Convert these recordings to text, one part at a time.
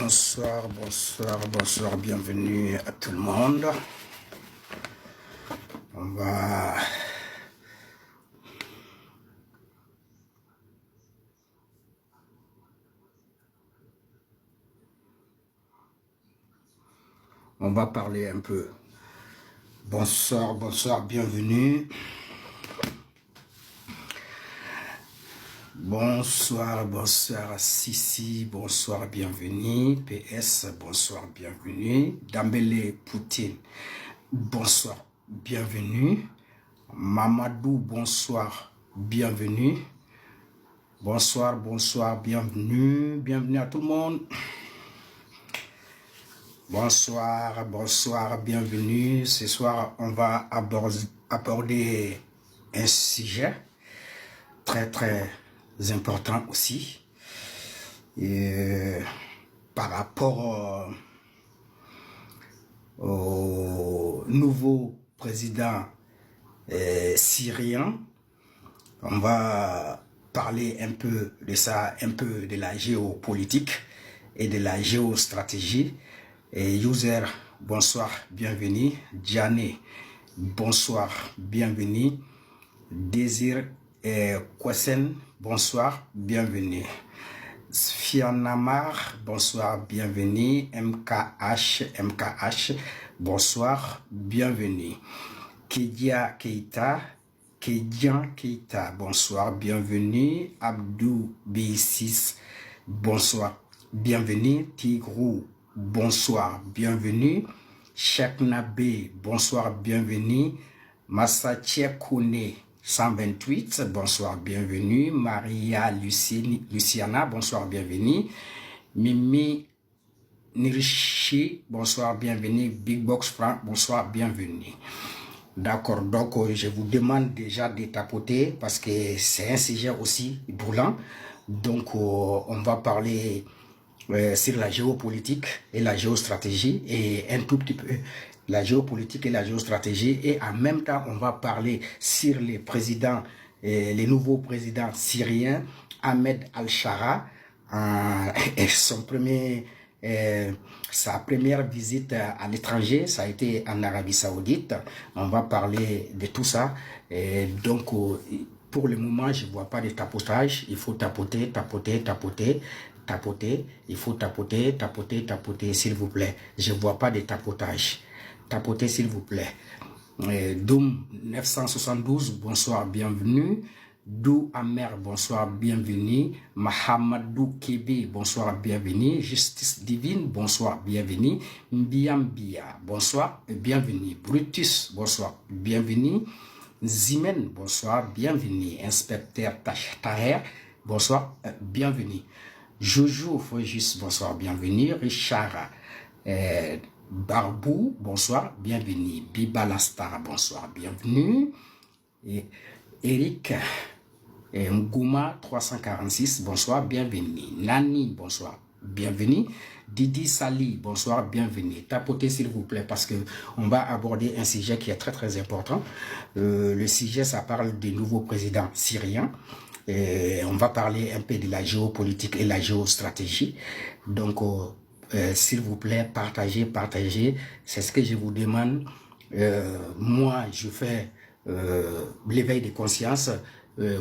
Bonsoir, bonsoir, bonsoir, bienvenue à tout le monde. On va parler un peu. Bonsoir, bonsoir, bienvenue. Bonsoir, bonsoir, Sissi, bonsoir, bienvenue. PS, bonsoir, bienvenue. Dambélé Poutine, bonsoir, bienvenue. Mamadou, bonsoir, bienvenue. Bonsoir, bonsoir, bienvenue. Bienvenue à tout le monde. Bonsoir, bonsoir, bienvenue. Ce soir, on va aborder un sujet très, très important aussi. Et par rapport au nouveau président syrien, on va parler un peu de ça, un peu de la géopolitique et de la géostratégie. Et User, bonsoir, bienvenue. Diane, bonsoir, bienvenue. Désir Kwasen, bonsoir, bienvenue. Fianamar, bonsoir, bienvenue. MKH, bonsoir, bienvenue. Kédian Keita, bonsoir, bienvenue. Abdou B6, bonsoir, bienvenue. Tigrou, bonsoir, bienvenue. Cheknabe, bonsoir, bienvenue. Massache Kone 128, bonsoir, bienvenue. Maria Luciana, bonsoir, bienvenue. Mimi Nirishi, bonsoir, bienvenue. Big Box Frank, bonsoir, bienvenue. D'accord, donc je vous demande déjà de tapoter parce que c'est un sujet aussi brûlant. Donc on va parler sur la géopolitique et la géostratégie et un tout petit peu la géopolitique et la géostratégie, et en même temps on va parler sur les présidents, les nouveaux présidents syriens. Ahmed Al-Shara, sa première visite à l'étranger, ça a été en Arabie Saoudite. On va parler de tout ça. Et donc, pour le moment, je ne vois pas de tapotage. Il faut tapoter, tapoter, tapoter, tapoter. Il faut tapoter, tapoter, tapoter, s'il vous plaît. Je ne vois pas de tapotage. Tapotez, s'il vous plaît. Doom 972, bonsoir, bienvenue. Dou Amer, bonsoir, bienvenue. Mahamadou Kébé, bonsoir, bienvenue. Justice Divine, bonsoir, bienvenue. Mbiambia, bonsoir, bienvenue. Brutus, bonsoir, bienvenue. Zimen, bonsoir, bienvenue. Inspecteur Taher, bonsoir, bienvenue. Jojo Fojus, bonsoir, bienvenue. Richard Barbou, bonsoir, bienvenue. Bibalastar, bonsoir, bienvenue. Et Eric Ngouma 346, bonsoir, bienvenue. Nani, bonsoir, bienvenue. Didi Sali, bonsoir, bienvenue. Tapotez s'il vous plaît parce que on va aborder un sujet qui est très très important. Le sujet, ça parle du nouveau président syrien. On va parler un peu de la géopolitique et la géostratégie. Donc, s'il vous plaît, partagez, partagez. C'est ce que je vous demande. Moi, je fais l'éveil de conscience.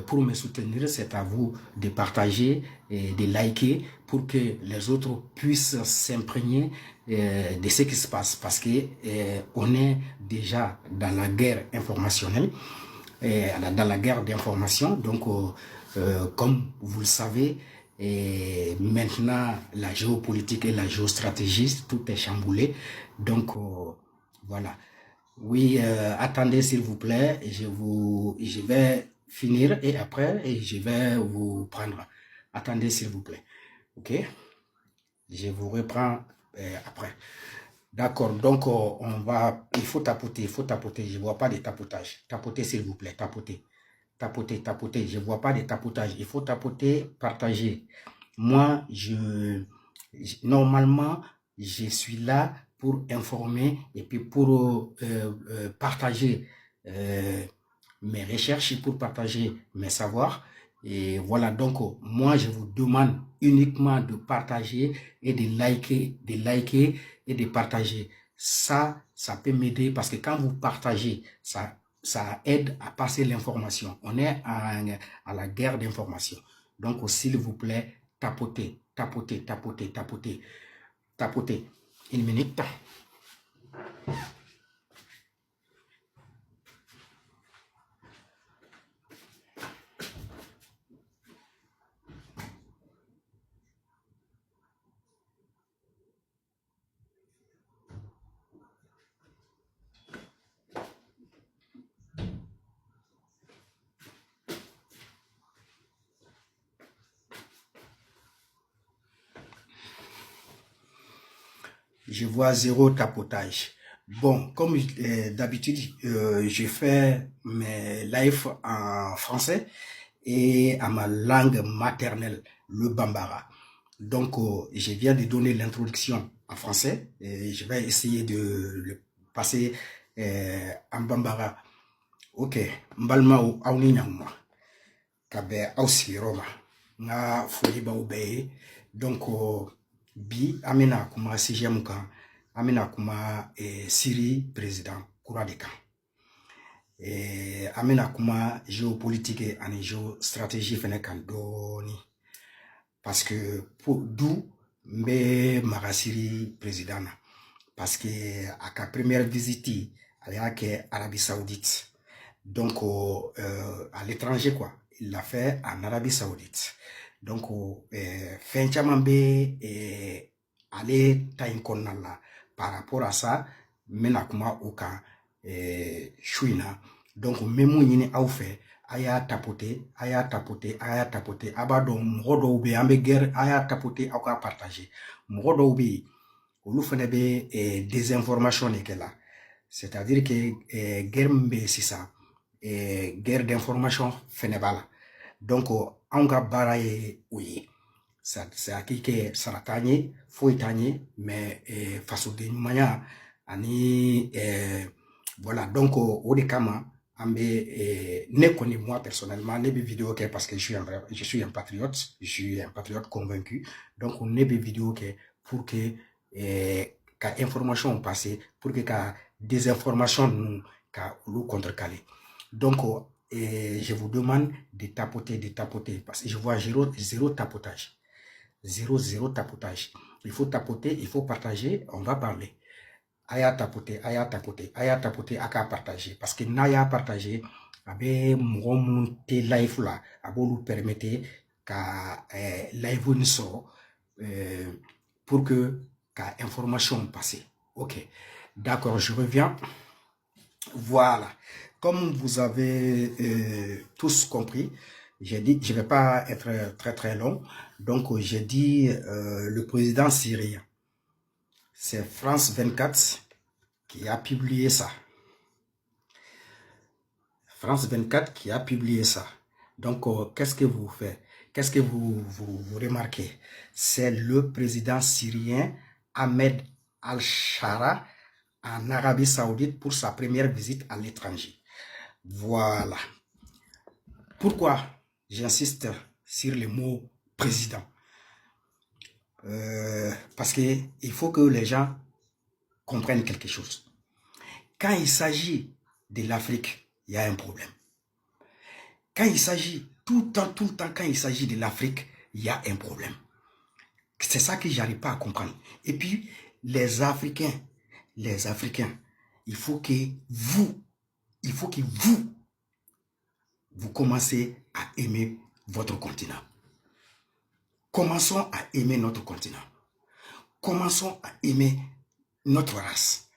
Pour me soutenir, c'est à vous de partager et de liker pour que les autres puissent s'imprégner de ce qui se passe, parce que on est déjà dans la guerre informationnelle, dans la guerre d'information. Donc comme vous le savez, maintenant la géopolitique et la géostratégie, tout est chamboulé. Donc voilà. Oui, attendez s'il vous plaît, je vais finir et après je vais vous prendre. Attendez s'il vous plaît, ok? Je vous reprends après. D'accord, donc il faut tapoter, je vois pas de tapotage. Tapotez s'il vous plaît, tapotez, tapotez, tapotez, je vois pas de tapotage. Il faut tapoter, partager. Moi, normalement, je suis là pour informer et puis pour partager mes recherches, pour partager mes savoirs. Et voilà, donc moi je vous demande uniquement de partager et de liker et de partager. Ça peut m'aider parce que quand vous partagez, ça aide à passer l'information. On est à la guerre d'information. Donc s'il vous plaît, tapotez, tapotez, tapotez, tapotez, tapotez. Une minute. Je vois zéro tapotage. Bon, comme d'habitude, je fais mes lives en français et à ma langue maternelle, le Bambara. Donc, je viens de donner l'introduction en français et je vais essayer de le passer en Bambara. Ok, mbalma o awni nyangma kabe aussi Roma nga foli ba ube donc bi amena kuma sixième kan amena kuma Syrie président kura de kan amena kuma géopolitique ani géostratégie fene kan doni parce que pour d'où mbe magasiri président na parce que à sa première visite elle a que Arabie Saoudite. Donc, à l'étranger, quoi. Il l'a fait en Arabie Saoudite. Donc, Fenchaman be aller taïnkonnala par rapport à ça, menakuma oka chouina. Donc, même yini a fait, aya tapoter, aya tapoter, aya tapoter. Abadon, mrodo be ambe guerre, aya tapoter, aka partager. Mrodo be, ou nous faisons des désinformations là. C'est-à-dire que guerre mbe c'est ça. Guerre d'information fenebala. Donc, on ka bara ye ouye. C'est à qui que saratanye, foitanye, mais face au dénouement, ani, voilà. Donc, au décama, ne connais moi personnellement, ne vidéo que parce que je suis un patriote, convaincu. Donc, on ne vidéo que pour que, ka information passe, pour que ka désinformation nous, ka nous contrecaler. Donc, je vous demande de tapoter, parce que je vois zéro tapotage. Zéro tapotage. Il faut tapoter, il faut partager, on va parler. Aya tapoter, aka partager. Parce que naya partager, abe monte live là, abo nous permettre ka live nous sort pour que ka information passe. Ok. D'accord, je reviens. Voilà. Comme vous avez tous compris, j'ai dit, je ne vais pas être très long, donc j'ai dit le président syrien. C'est France 24 qui a publié ça. France 24 qui a publié ça. Donc, qu'est-ce que vous faites? Qu'est-ce que vous remarquez? C'est le président syrien Ahmed Al-Shara en Arabie Saoudite pour sa première visite à l'étranger. Voilà. Pourquoi j'insiste sur le mot président? Parce qu'il faut que les gens comprennent quelque chose. Quand il s'agit de l'Afrique, il y a un problème. Quand il s'agit, tout le temps, quand il s'agit de l'Afrique, il y a un problème. C'est ça que j'arrive pas à comprendre. Et puis, les Africains, il faut que vous commencez à aimer votre continent. Commençons à aimer notre continent. Commençons à aimer notre race,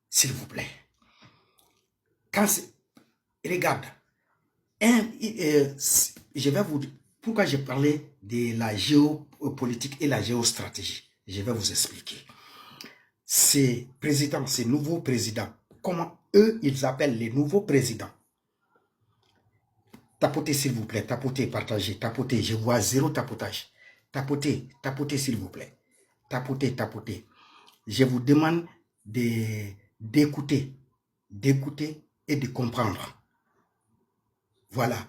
s'il vous plaît. Regarde, je vais vous dire pourquoi j'ai parlé de la géopolitique et la géostratégie. Je vais vous expliquer. Ces présidents, ces nouveaux présidents, comment eux, ils appellent les nouveaux présidents. Tapotez, s'il vous plaît, tapotez, partagez, tapotez. Je vois zéro tapotage. Tapotez, s'il vous plaît. Tapotez. Je vous demande d'écouter et de comprendre. Voilà.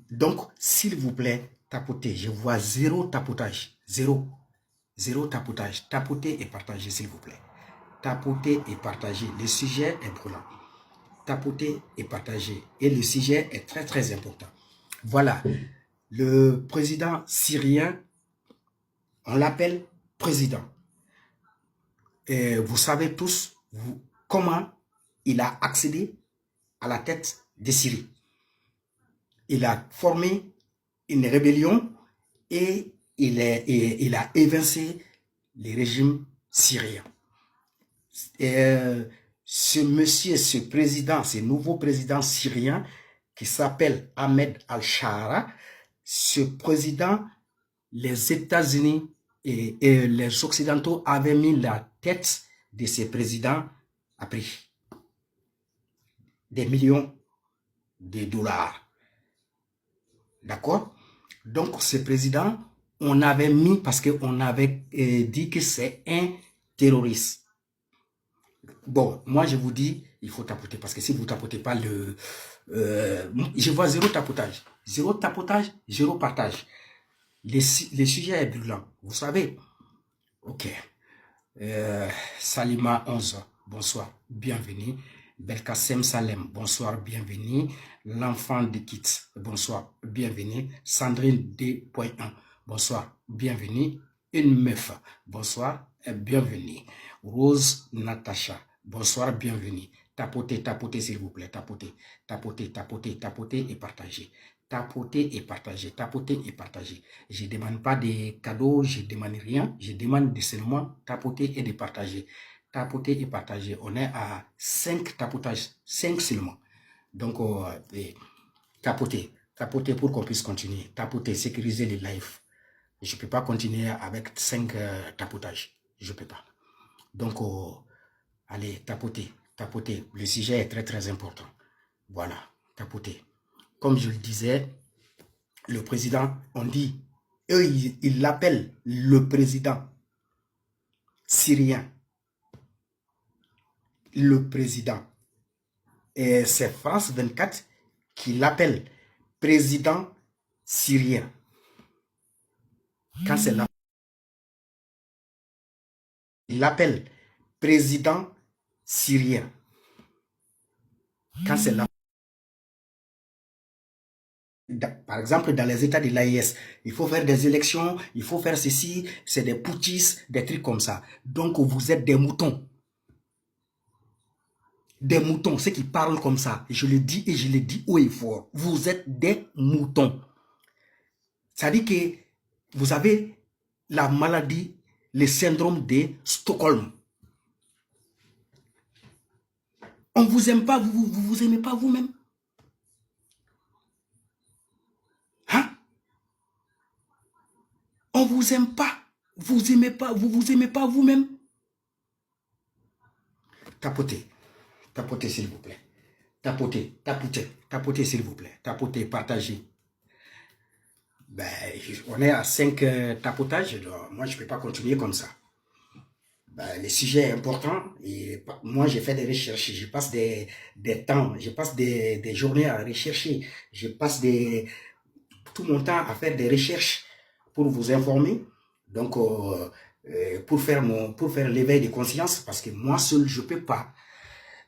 Donc, s'il vous plaît, tapotez. Je vois zéro tapotage. Zéro. Zéro tapotage. Tapotez et partagez, s'il vous plaît. Tapotez et partagez. Le sujet est brûlant. Tapotez et partagez. Et le sujet est très, très important. Voilà. Le président syrien, on l'appelle président. Et vous savez tous comment il a accédé à la tête de Syrie. Il a formé une rébellion et il a évincé les régimes syriens. Et ce monsieur, ce président, ce nouveau président syrien qui s'appelle Ahmed al-Shara, ce président, les États-Unis et les Occidentaux avaient mis la tête de ce président à prix des millions de dollars. D'accord? Donc, ce président, on avait mis parce qu'on avait dit que c'est un terroriste. Bon, moi, je vous dis, il faut tapoter parce que si vous ne tapotez pas je vois zéro tapotage. Zéro tapotage, zéro partage. Le sujet est brûlant, vous savez. Ok. Salima 11, bonsoir, bienvenue. Belkacem Salem, bonsoir, bienvenue. L'enfant de Kit, bonsoir, bienvenue. Sandrine D.1, bonsoir, bienvenue. Une meuf, bonsoir, bienvenue. Rose Natacha, bonsoir, bienvenue. Tapotez, tapotez s'il vous plaît, tapotez, tapotez, tapotez, tapotez et partagez. Tapotez et partagez, tapotez et partagez. Je ne demande pas de cadeaux, je ne demande rien, je demande seulement tapoter et de partager. Tapoter et partager. On est à 5 tapotages, 5 seulement. Donc, tapoter, tapoter pour qu'on puisse continuer. Tapoter, sécuriser les lives. Je ne peux pas continuer avec 5 tapotages. Je ne peux pas. Donc, allez, tapoter, tapoter. Le sujet est très, très important. Voilà, tapoter. Comme je le disais, le président, on dit, eux, ils l'appellent le président syrien. Le président. Et c'est France 24 qui l'appelle président syrien. Quand c'est là, il l'appelle président syrien. Quand c'est là, par exemple, dans les États de l'AIS, il faut faire des élections, il faut faire ceci, c'est des putschistes, des trucs comme ça. Donc, vous êtes des moutons. Des moutons, ceux qui parlent comme ça. Je le dis et je le dis haut et fort. Vous êtes des moutons. Ça dit que vous avez la maladie, le syndrome de Stockholm. On ne vous aime pas, vous aimez pas vous-même. Hein? On vous aime pas, vous aimez pas, vous aimez pas vous-même. Tapotez, tapotez s'il vous plaît. Tapotez, tapotez, tapotez s'il vous plaît. Tapotez, partagez. Ben, on est à 5 tapotages, donc moi je ne peux pas continuer comme ça. Ben, le sujet est important et moi j'ai fait des recherches, je passe des temps, je passe des journées à rechercher, je passe tout mon temps à faire des recherches pour vous informer, donc pour faire l'éveil de conscience, parce que moi seul je ne peux pas.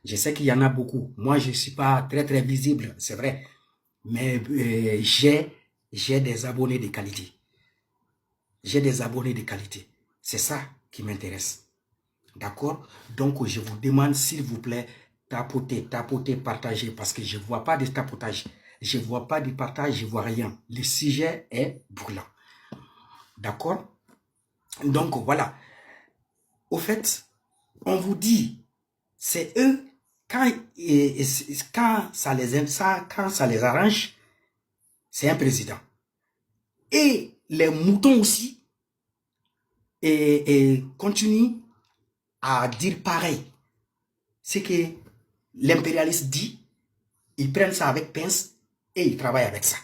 Je sais qu'il y en a beaucoup, moi je ne suis pas très très visible, c'est vrai, mais j'ai des abonnés de qualité. J'ai des abonnés de qualité, c'est ça qui m'intéresse. D'accord? Donc, je vous demande, s'il vous plaît, tapotez, tapotez, partagez, parce que je ne vois pas de tapotage. Je ne vois pas de partage, je ne vois rien. Le sujet est brûlant. D'accord? Donc, voilà. Au fait, on vous dit, c'est eux, quand ça les arrange, c'est un président. Et les moutons aussi, et continuent à dire pareil. C'est que l'impérialiste dit, ils prennent ça avec pince et ils travaillent avec ça.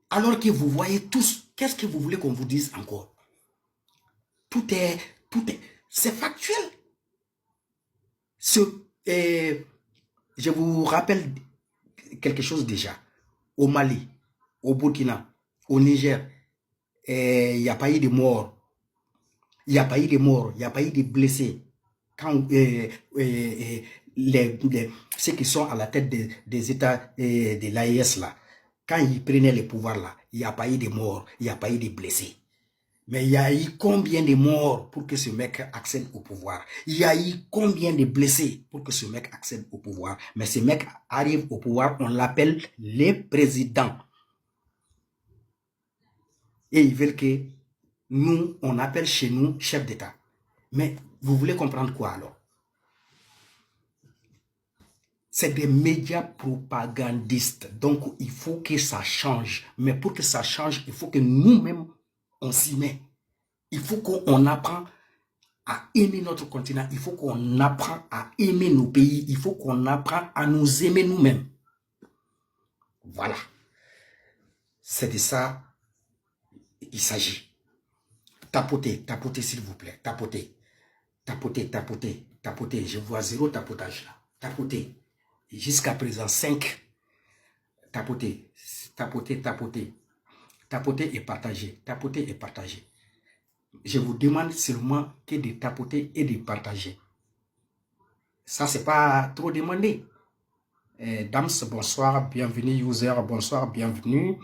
Alors que vous voyez tous, qu'est-ce que vous voulez qu'on vous dise encore? C'est factuel. Je vous rappelle quelque chose déjà. Au Mali, au Burkina, au Niger, il n'y a pas eu de morts. Il n'y a pas eu de morts, il n'y a pas eu de blessés. Quand ceux qui sont à la tête des États de l'AES, là, quand ils prenaient le pouvoir, là, il n'y a pas eu de morts, il n'y a pas eu de blessés. Mais il y a eu combien de morts pour que ce mec accède au pouvoir? Il y a eu combien de blessés pour que ce mec accède au pouvoir? Mais ce mec arrive au pouvoir, on l'appelle le président. Et ils veulent que nous, on appelle chez nous chef d'État. Mais vous voulez comprendre quoi alors? C'est des médias propagandistes. Donc, il faut que ça change. Mais pour que ça change, il faut que nous-mêmes, on s'y met. Il faut qu'on apprenne à aimer notre continent. Il faut qu'on apprenne à aimer nos pays. Il faut qu'on apprenne à nous aimer nous-mêmes. Voilà. C'est de ça il s'agit. Tapotez, tapotez s'il vous plaît. Tapotez. Tapotez, tapotez, tapotez. Je vois 0 tapotage là. Tapotez. Jusqu'à présent, 5. Tapotez, tapotez, tapotez. Tapotez et partagez. Tapotez et partagez. Je vous demande seulement que de tapoter et de partager. Ça, c'est pas trop demandé. Dams, bonsoir, bienvenue. User, bonsoir, bienvenue.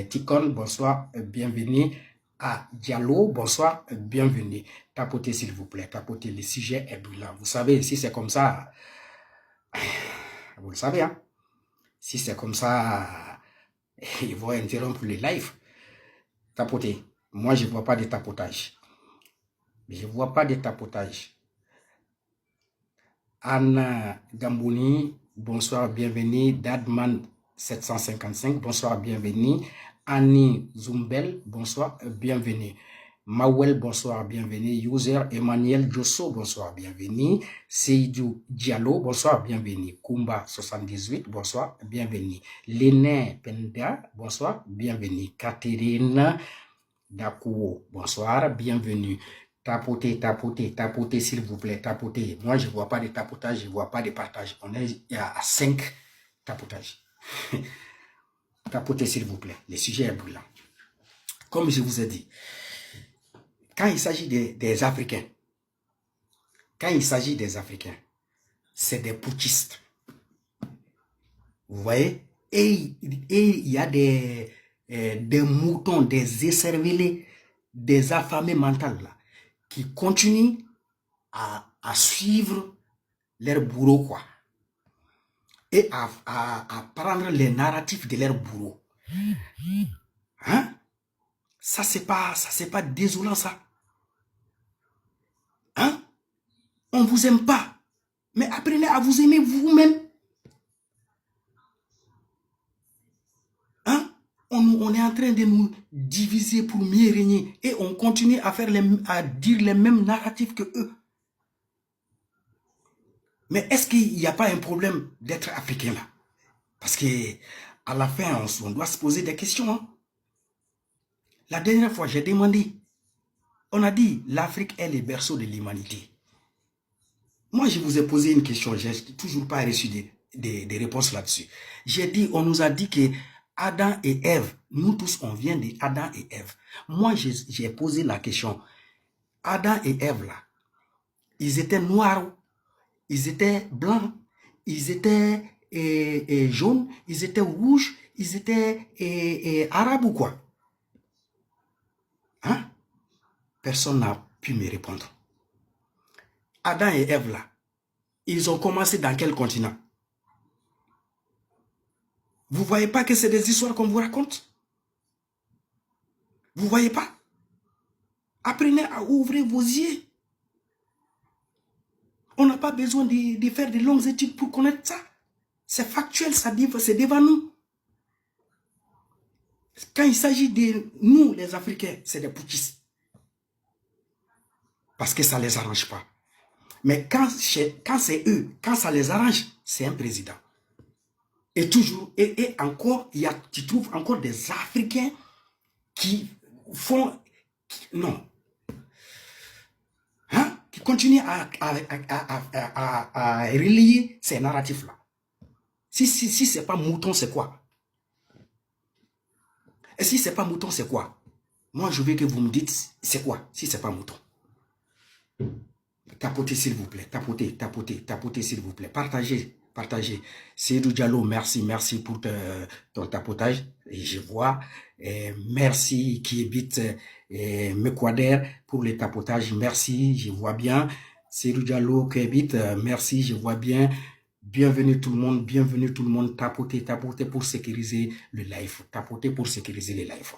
Ticon, bonsoir, bienvenue. Diallo, bonsoir, bienvenue. Tapotez s'il vous plaît, tapotez, le sujet est brûlant. Vous savez, si c'est comme ça, vous le savez, hein? Si c'est comme ça, ils vont interrompre les lives. Tapotez. Moi, je ne vois pas de tapotage. Je ne vois pas de tapotage. Anna Gambouni, bonsoir, bienvenue. Dadman 755, bonsoir, bienvenue. Annie Zumbel, bonsoir, bienvenue. Mawel, bonsoir, bienvenue. User Emmanuel Josso, bonsoir, bienvenue. Seydou Diallo, bonsoir, bienvenue. Kumba 78, bonsoir, bienvenue. Léné Penda, bonsoir, bienvenue. Catherine Dakou, bonsoir, bienvenue. Tapotez, tapotez, tapotez s'il vous plaît, tapotez. Moi, je ne vois pas de tapotage, je ne vois pas de partage. On est à 5 tapotages. Tapotez s'il vous plaît, le sujet est brûlant. Comme je vous ai dit, quand il s'agit des Africains, c'est des putschistes. Vous voyez? Et il y a des moutons, des écervelés, des affamés mentaux là, qui continuent à suivre leur bourreau, quoi. Et à prendre les narratifs de leur bourreau. Hein? Ça, c'est pas désolant, ça. Hein? On vous aime pas. Mais apprenez à vous aimer vous-même. Hein? On est en train de nous diviser pour mieux régner. Et on continue à dire les mêmes narratifs que eux. Mais est-ce qu'il n'y a pas un problème d'être africain là? Parce que à la fin, on doit se poser des questions. Hein? La dernière fois, j'ai demandé, on a dit l'Afrique est le berceau de l'humanité. Moi, je vous ai posé une question, je n'ai toujours pas reçu des réponses là-dessus. J'ai dit, on nous a dit que Adam et Ève, nous tous, on vient d'Adam et Ève. Moi, j'ai posé la question, Adam et Ève là, ils étaient noirs, ils étaient blancs, ils étaient jaunes, ils étaient rouges, ils étaient arabes ou quoi? Hein? Personne n'a pu me répondre. Adam et Ève là, ils ont commencé dans quel continent? Vous ne voyez pas que c'est des histoires qu'on vous raconte? Vous ne voyez pas? Apprenez à ouvrir vos yeux. On n'a pas besoin de faire de longues études pour connaître ça. C'est factuel, c'est devant nous. Quand il s'agit de nous, les Africains, c'est des putschistes. Parce que ça ne les arrange pas. Mais quand c'est eux, quand ça les arrange, c'est un président. Et toujours, et encore, tu trouves encore des Africains qui font... non. Hein? Qui continuent à relier ces narratifs-là. Si ce n'est pas mouton, c'est quoi? Et si ce n'est pas mouton, c'est quoi? Moi, je veux que vous me dites, c'est quoi si ce n'est pas mouton? Tapotez, s'il vous plaît. Tapotez, tapotez, tapotez, s'il vous plaît. Partagez, partagez. Seydou Diallo, merci, merci pour ton tapotage. Et je vois. Merci qui habite Mekwader pour le tapotage. Merci, je vois bien. Seydou Diallo qui habite, merci, je vois bien. Bienvenue tout le monde, bienvenue tout le monde. Tapotez, tapotez pour sécuriser le live. Tapotez pour sécuriser les lives.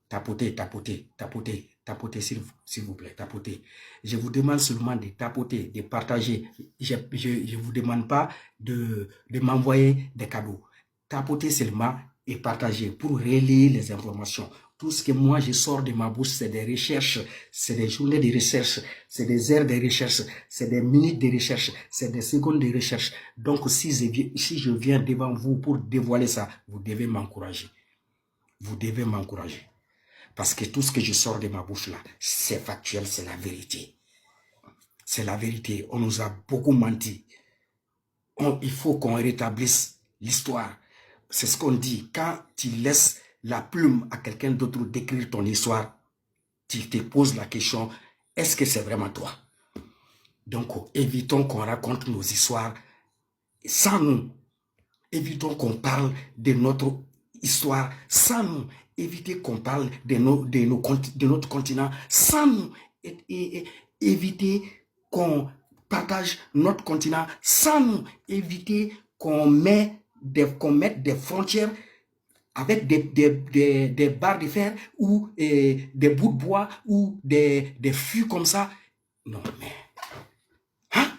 Tapotez, tapotez, tapotez, tapotez, s'il vous plaît, tapotez. Je vous demande seulement de tapoter, de partager. Je ne vous demande pas de m'envoyer des cadeaux. Tapotez seulement et partagez pour relayer les informations. Tout ce que moi je sors de ma bouche, c'est des recherches, c'est des journées de recherche, c'est des heures de recherche, c'est des minutes de recherche, c'est des secondes de recherche. Donc si je viens devant vous pour dévoiler ça, vous devez m'encourager. Vous devez m'encourager. Parce que tout ce que je sors de ma bouche là, c'est factuel, c'est la vérité. C'est la vérité. On nous a beaucoup menti. Il faut qu'on rétablisse l'histoire. C'est ce qu'on dit. Quand tu laisses la plume à quelqu'un d'autre d'écrire ton histoire, tu te poses la question, est-ce que c'est vraiment toi? Donc, évitons qu'on raconte nos histoires sans nous. Évitons qu'on parle de notre histoire sans nous. Évitez qu'on parle de notre continent sans nous. Évitez qu'on partage notre continent sans nous. Évitez qu'on mette des frontières avec des barres de fer ou des bouts de bois ou des fûts comme ça. Non, mais... Hein?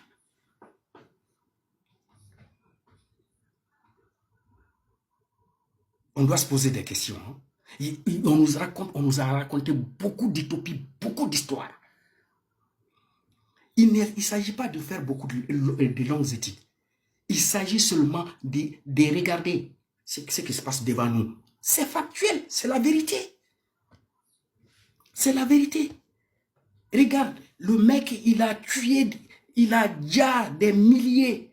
On doit se poser des questions. Hein? On nous a raconté beaucoup d'utopies, beaucoup d'histoires. Il ne s'agit pas de faire beaucoup de longues études. Il s'agit seulement de regarder ce qui se passe devant nous. C'est factuel, c'est la vérité. C'est la vérité. Regarde, le mec, il a tué, il a déjà des milliers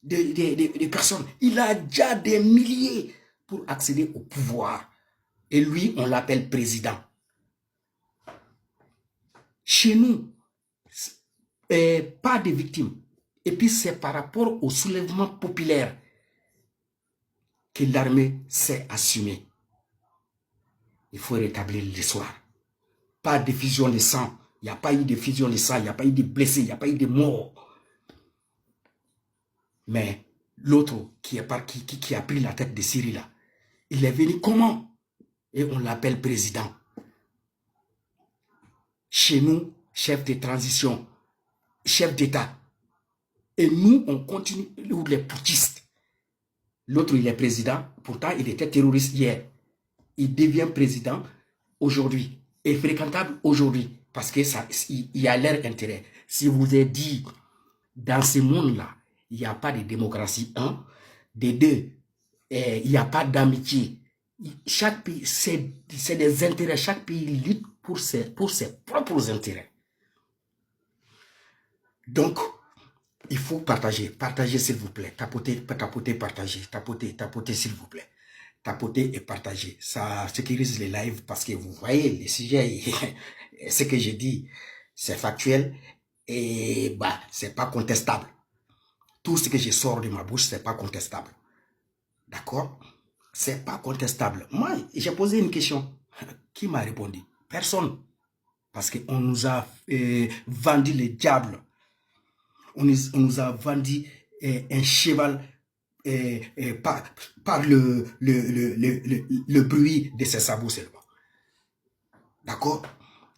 de personnes. Il a déjà des milliers pour accéder au pouvoir. Et lui, on l'appelle président. Chez nous, pas de victimes. Et puis c'est par rapport au soulèvement populaire que l'armée s'est assumée. Il faut rétablir l'histoire. Pas de fusion de sang. Il n'y a pas eu de fusion de sang, il n'y a pas eu de blessés, il n'y a pas eu de morts. Mais l'autre qui a pris la tête de Syrie là, il est venu comment? Et on l'appelle président. Chez nous, chef de transition, chef d'État. Et nous, on continue, les putschistes. L'autre, il est président. Pourtant, il était terroriste hier. Il devient président aujourd'hui. Et fréquentable aujourd'hui. Parce que il y a leur intérêt. Si vous avez dit, dans ce monde-là, il n'y a pas de démocratie, un. De deux, il n'y a pas d'amitié. Chaque pays, c'est des intérêts. Chaque pays lutte pour ses propres intérêts. Donc, il faut partager. Partagez, s'il vous plaît. Tapotez, tapotez, partagez. Tapotez, tapotez, s'il vous plaît. Tapotez et partagez. Ça sécurise les lives parce que vous voyez, les sujets, ce que j'ai dit, c'est factuel et bah, c'est pas contestable. Tout ce que je sors de ma bouche, c'est pas contestable. D'accord? C'est pas contestable. Moi, j'ai posé une question. Qui m'a répondu? Personne. Parce qu'on nous a vendu le diable. On nous a vendu un cheval par le bruit de ses sabots seulement. D'accord?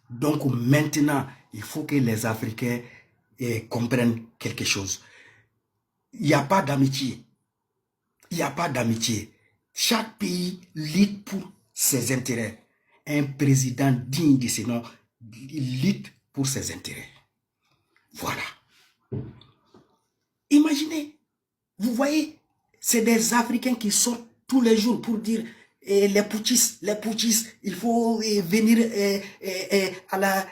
Donc maintenant, il faut que les Africains comprennent quelque chose. Il n'y a pas d'amitié. Il n'y a pas d'amitié. Chaque pays lutte pour ses intérêts. Un président digne de ce nom lutte pour ses intérêts. Voilà. Imaginez, vous voyez, c'est des Africains qui sortent tous les jours pour dire les putschistes, il faut venir à la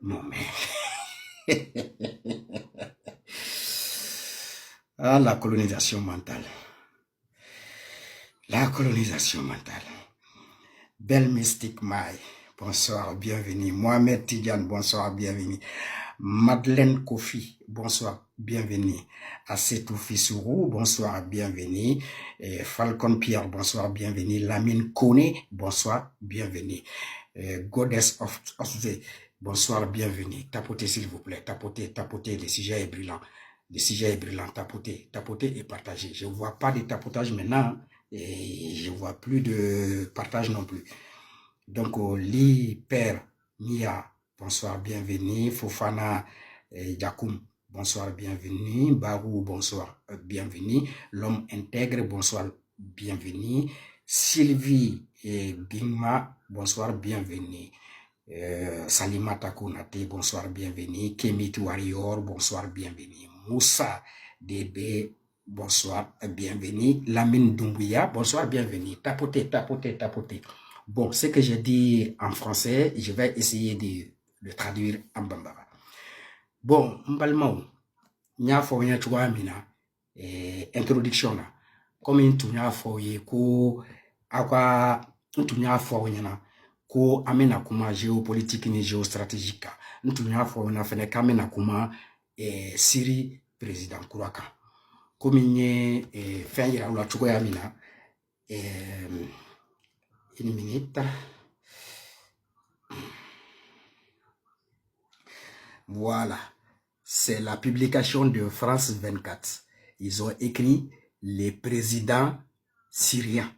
non mais ah, la colonisation mentale. La colonisation mentale. Belle Mystique Maï, bonsoir, bienvenue. Mohamed Tidiane, bonsoir, bienvenue. Madeleine Kofi, bonsoir, bienvenue. Assetou Fissourou, bonsoir, bienvenue. Et Falcon Pierre, bonsoir, bienvenue. Lamine Kone, bonsoir, bienvenue. Goddess of the, bonsoir, bienvenue. Tapotez s'il vous plaît, tapotez, tapotez, le sujet est brûlant. Le sujet est brûlant, tapotez, tapotez et partagez. Je ne vois pas de tapotage maintenant et je ne vois plus de partage non plus. Donc, Li, Père, Mia, bonsoir, bienvenue. Fofana Yakoum, bonsoir, bienvenue. Barou, bonsoir, bienvenue. L'homme intègre, bonsoir, bienvenue. Sylvie et Bingma, bonsoir, bienvenue. Salima Takounate, bonsoir, bienvenue. Kemit Warrior, bonsoir, bienvenue. Moussa DB, bonsoir, bienvenue. Lamine Doumbouya, bonsoir, bienvenue. Tapotez, tapotez, tapotez. Bon, ce que j'ai dit en français, je vais essayer de traduire en bambara. Bon, mbalmao, nya fo nya chwa mina introduction na. Comme une tunya fo ye ko akwa tunya fo nya ko amena kuma géopolitique ni géostratégique. Tunya fo na fene kamena kuma Siri président Kuraka. Comme nye fin yira ula chwa mina une minute. Voilà. C'est la publication de France 24. Ils ont écrit les présidents syriens.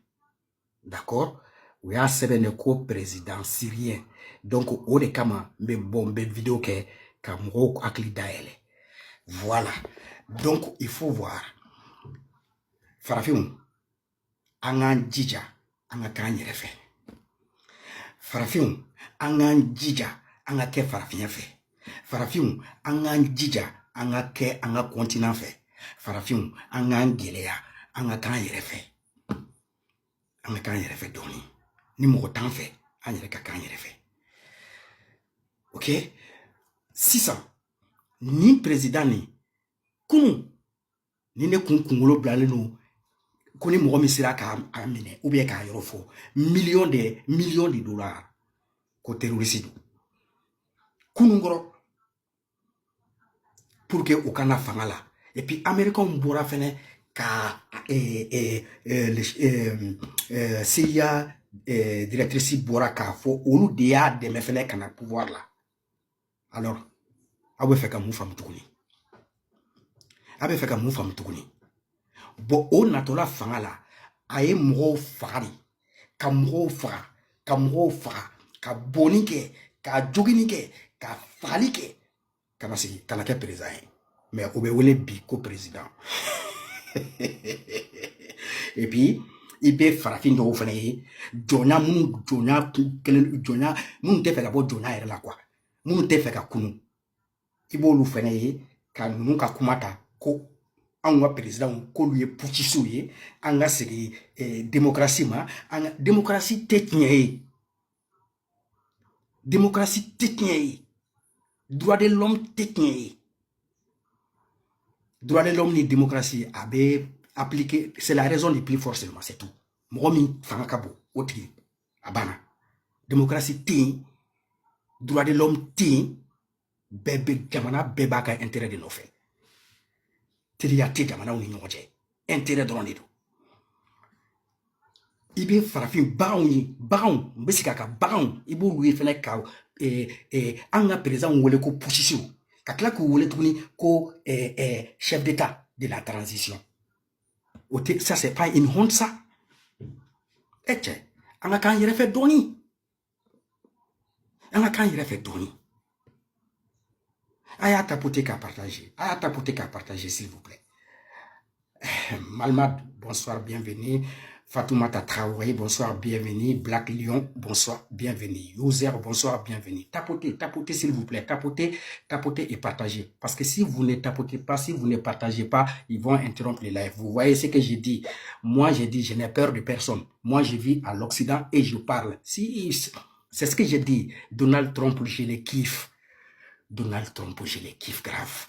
D'accord? Oui, c'est un co-président syrien. Donc, au kama, mais bon, vidéo que Kamro Aklidaele. Voilà. Donc, il faut voir. Farafioum, Angan Djidja, Anga Kanye Refe. Farafioum, Angan Djidja, Anga Ke Farafien fait. Farafin, angan djidja, anga ke, anga continent fait. Farafin, angan gelea, anga kan yere fait. Anga kan yere fait doni. Ni mo tan fait, anga kan yere fait. Ok? 600. Ni président ni, kunu, ni ne kun kungolo blale nou, kuni mo misira ka amine, ou bien ka yorofo, millions de dollars, ko terroriste. Kunu ngoro, pour que au kana fangala et puis américain mbora fene ka CIA directrice bora ka fo olu de ya de me fene kana pouvoir là alors abe fait ka mu fam tukuni abe fait ka mu fam tukuni bo o natola fangala aye mro fari ka mro fra ka mro fra ka bonike ka joginike ka falike kana si kana ke président mais au bewele bi ko président et puis il be farafin do fana ye jona mun jona mun te fe ka bo jona yere la quoi mun te fe ka kunu ibolu fana ye ka nunu ka kumata ko anwa président ko lui putchisu ye anga segi démocratie ma anga démocratie tetnie démocratie tetnie droit de l'homme technique. Droit de l'homme ni démocratie avait appliqué, c'est la raison des plus forts seulement, c'est tout. Momi Fankabo, Otri, Abana. Démocratie ti, droit de l'homme ti, bébé Jamana, bébaka intérêt de nos faits. Tiliati Jamana ou Ninoje, intérêt de l'on. Ibe farafin baon, besikaka baon, ibo lui fene ka anga président wole ko position kakla ko wole tuni ko chef d'état de la transition. Ça c'est pas une honte ça. Eche anga kan yere fait doni. Anga kan yere fait doni. Aya tapoter ka partager s'il vous plaît. Malmad, bonsoir, bienvenue. Fatoumata Traoré, bonsoir, bienvenue. Black Lion, bonsoir, bienvenue. User, bonsoir, bienvenue. Tapotez s'il vous plaît. Tapotez et partagez. Parce que si vous ne tapotez pas, si vous ne partagez pas, ils vont interrompre les lives. Vous voyez ce que j'ai dit. Moi, j'ai dit, je n'ai peur de personne. Moi, je vis à l'Occident et je parle. Si, c'est ce que j'ai dit. Donald Trump, je le kiffe. Donald Trump, je le kiffe grave.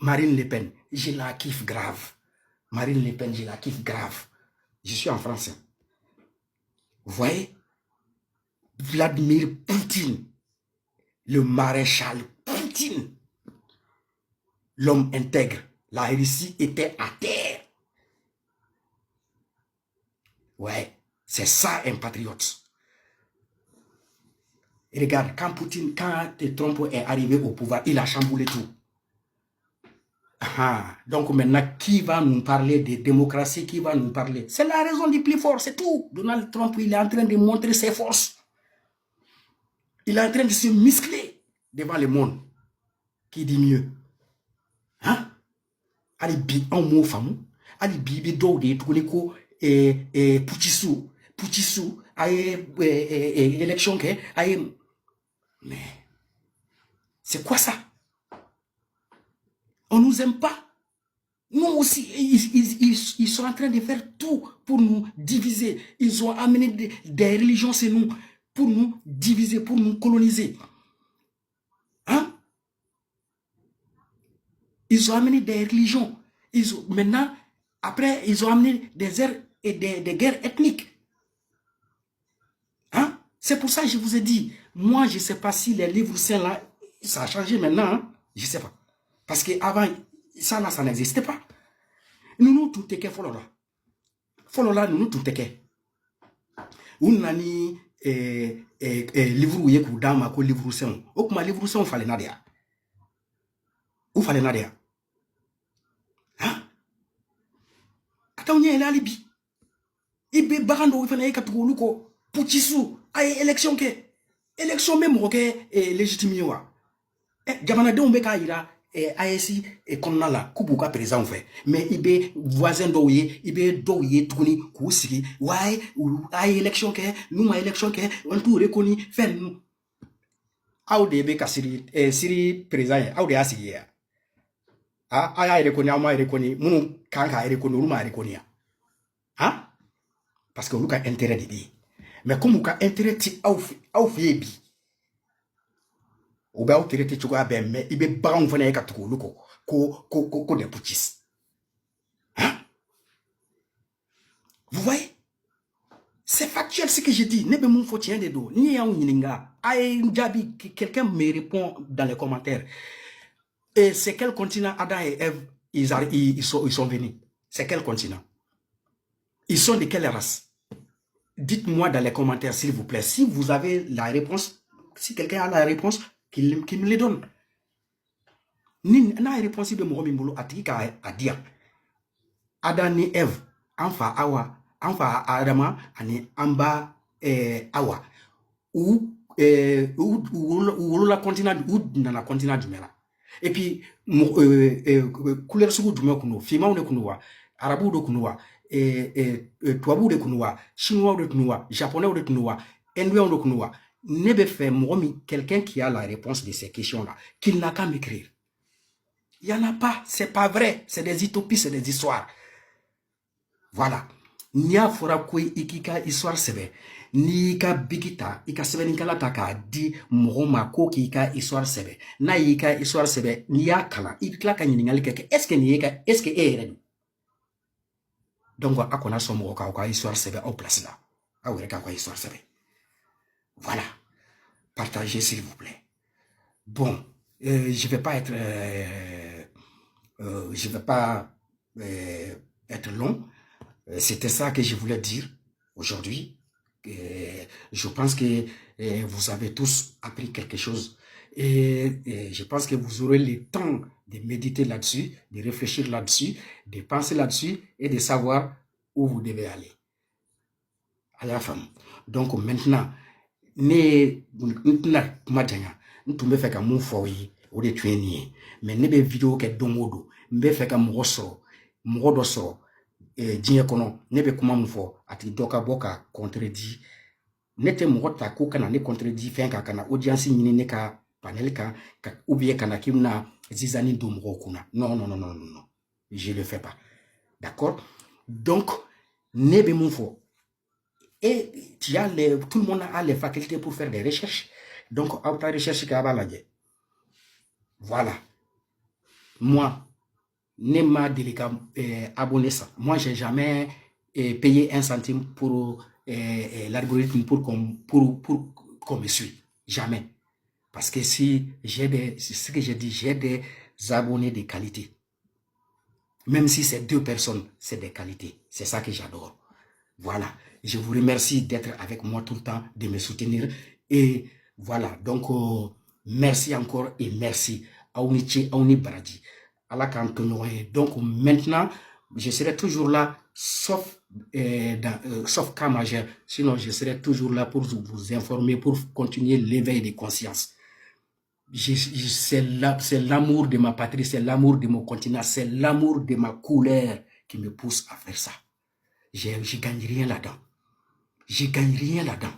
Marine Le Pen, je la kiffe grave. Marine Le Pen, je la kiffe grave. Je suis en France. Vous voyez, Vladimir Poutine, le maréchal Poutine, l'homme intègre. La Russie était à terre. Ouais, c'est ça un patriote. Et regarde, quand Trump est arrivé au pouvoir, il a chamboulé tout. Donc maintenant, qui va nous parler de démocratie, qui va nous parler? C'est la raison du plus fort, c'est tout. Donald Trump, il est en train de montrer ses forces. Il est en train de se muscler devant le monde. Qui dit mieux? Hein? Ali bi en mot fameux. Ali bi bi do de tukuniko Pouchissou, aye élection que aye. Mais c'est quoi ça? On nous aime pas. Nous aussi, ils sont en train de faire tout pour nous diviser. Ils ont amené des religions chez nous pour nous diviser, pour nous coloniser. Hein? Ils ont amené des religions. Maintenant, après, ils ont amené des guerres ethniques. Hein? C'est pour ça que je vous ai dit, moi, je ne sais pas si les livres saints là, ça a changé maintenant. Hein? Je ne sais pas. Parce qu'avant, ça là, ça n'existait pas. Nous, tout est qu'il là. Follow là, nous, tout est qu'il. On nani livre où il y a dama ko livre saint. Ou kuma livre saint fallait nadia. Ou fallait nadia. Hein? Attends, on y est là libi. Ibe barando fallait y katugulu ko Pouchissou ay élection ke. Élection même roké légitime wa. Jamana de on be ka ira ASI et konna la kubuka président fait. Mais ibe voisin doye, ibe doye tuni kusiki. Why ay élection ke, nous ma élection ke, on tout reconnu fait nous. Aoude be kasiri siri président aoude asigi ya. Aya reconnu ama reconnu, munu kanka reconnu, ma reconnu. Hein? Parce que nous a intérêt de dire. Mais comme vous avez intérêt à faire bi, ou bien vous avez intérêt mais il est bon de faire ko des poutis. Hein? Vous voyez? C'est factuel ce que je dis. Ne be mon faut tiens de dos. Ni ya uninga. Aïe Njabi, quelqu'un me répond dans les commentaires. Et c'est quel continent Adam et Ève ils sont venus? C'est quel continent? Ils sont de quelle race? Dites-moi dans les commentaires, s'il vous plaît. Si vous avez la réponse, si quelqu'un a la réponse, qu'il me le donne. Ni na réponse de mon mimbolo atika a dire. Adam ni Ève, enfa awa, enfa Adama ani amba awa. Ou la continent ou dans la continent du Mela. Et puis couleur sous du Mekuno, fima ou de Kunoa, arabou de Kunoa. Tuabu de kunoa, chinois de kunoa, japonais de kunoa, indien de kunoa, ne fait quelqu'un qui a la réponse de ces questions-là, qu'il n'a qu'à m'écrire. Il n'y en a pas, c'est pas vrai, c'est des utopies, c'est des histoires. Voilà. Nia fora kwe ikika histoire sebe, ni ka bigita, ika sebe ni kala taka di mohoma ko ki ka histoire sebe. Na yika histoire sebe, ni ya kala, ikla ka nyiningali keke, est-ce que est donc, à qu'on a son mot, à histoire c'est en place là. Ah oui, à histoire c'est. Voilà. Partagez s'il vous plaît. Bon, je vais pas être, je vais pas être long. C'était ça que je voulais dire aujourd'hui. Je pense que vous avez tous appris quelque chose. Et je pense que vous aurez le temps de méditer là-dessus, de réfléchir là-dessus, de penser là-dessus et de savoir où vous devez aller. À la femme. Donc maintenant, mais ne vidéo ke dongodo, mbe feka mwoso, mwodoso, digne kono, nebe kuma mfo, ati doka boka contredit, nete mwota ko kana ne contredit fenka kana audience nyine ne ka panel ka ou bien kana kimna zizani do mwo kuna. Non, non, non, non, non, non. Je le fais pas. D'accord? Donc, nebe mfo. Et tout le monde a les facultés pour faire des recherches. Donc, à ta recherche, voilà. Moi, ne m'a délicat abonné ça. Moi, j'ai jamais payer 1 centime pour l'algorithme pour qu'on me suive. Jamais. Parce que si c'est ce que j'ai dit, j'ai des abonnés de qualité. Même si c'est 2 personnes, c'est des qualités. C'est ça que j'adore. Voilà. Je vous remercie d'être avec moi tout le temps, de me soutenir. Et voilà. Donc, merci encore et merci. Aounichi, Aouni Baradi. Donc, maintenant, je serai toujours là, sauf cas majeur. Sinon, je serai toujours là pour vous informer, pour continuer l'éveil de conscience. C'est l'amour de ma patrie, c'est l'amour de mon continent, c'est l'amour de ma couleur qui me pousse à faire ça. Je ne gagne rien là-dedans. Je ne gagne rien là-dedans.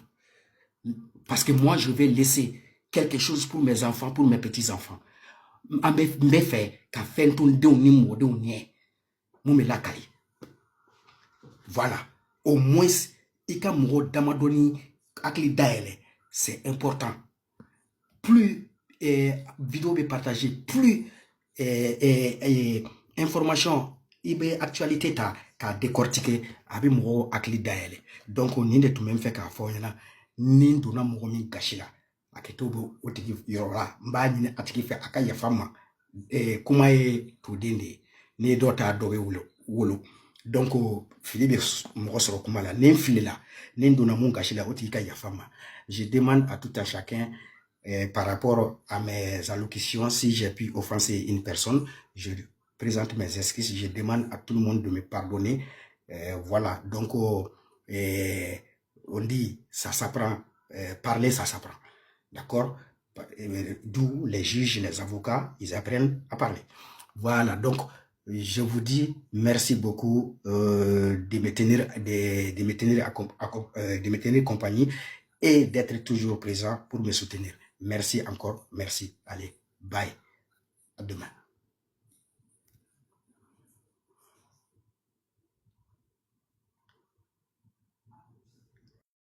Parce que moi, je vais laisser quelque chose pour mes enfants, pour mes petits-enfants. Voilà. Au moins, c'est important. Plus vidéo est partagée, plus information, actualité ta décortiquer, avec mon akli daele. Donc on est tout même fait qu'à faire là, ni donna mon min gachila. Aketobo otiki yora, mba ni atiki fait akaya fama, kuma e to dende, ni dota dowe wolo. Donc Philippe mo soro kuma la, ni file la, ni donna mon gachila otiki kaya fama. Je demande à tout un chacun par rapport à mes allocutions, si j'ai pu offenser une personne, je présente mes excuses, je demande à tout le monde de me pardonner. Voilà, donc on dit, ça s'apprend, parler, ça s'apprend. D'accord? D'où les juges, les avocats, ils apprennent à parler. Voilà, donc je vous dis merci beaucoup de me tenir compagnie et d'être toujours présent pour me soutenir. Merci encore, merci. Allez, bye. À demain.